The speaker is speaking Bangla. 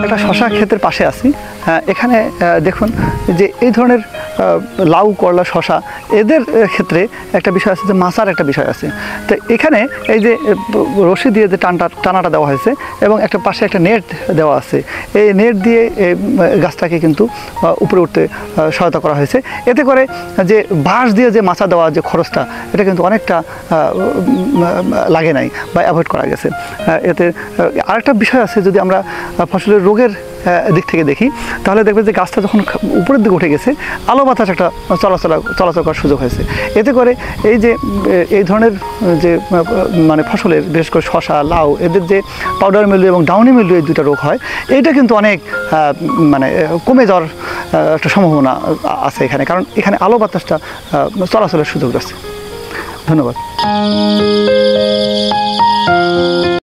একটা শশা ক্ষেতের পাশে আছি। এখানে দেখুন যে এই ধরনের লাউ, করলা, শশা এদের ক্ষেত্রে একটা বিষয় আছে যে মাছার একটা বিষয় আছে। তো এখানে এই যে রশি দিয়ে যে টানাটা দেওয়া হয়েছে এবং একটা পাশে একটা নেট দেওয়া আছে, এই নেট দিয়ে গাছটাকে কিন্তু উপরে উঠতে সহায়তা করা হয়েছে। এতে করে যে বাঁশ দিয়ে যে মাছা দেওয়া যে খরচটা, এটা কিন্তু অনেকটা লাগে নাই বা অ্যাভয়েড করা গেছে। এতে আরেকটা বিষয় আছে, যদি আমরা ফসলের রোগের দিক থেকে দেখি তাহলে দেখবে যে গাছটা যখন উপরের দিকে উঠে গেছে, আলো বাতাস একটা চলাচল করার সুযোগ হয়েছে। এতে করে এই যে এই ধরনের যে মানে ফসলের বিশেষ করে শশা, লাউ এদের যে পাউডার মিলু এবং ডাউনি মিলু এই দুইটা রোগ হয়, এইটা কিন্তু অনেক মানে কমে যাওয়ার একটা সম্ভাবনা আছে এখানে, কারণ এখানে আলো বাতাসটা চলাচলের সুযোগ আছে। ধন্যবাদ।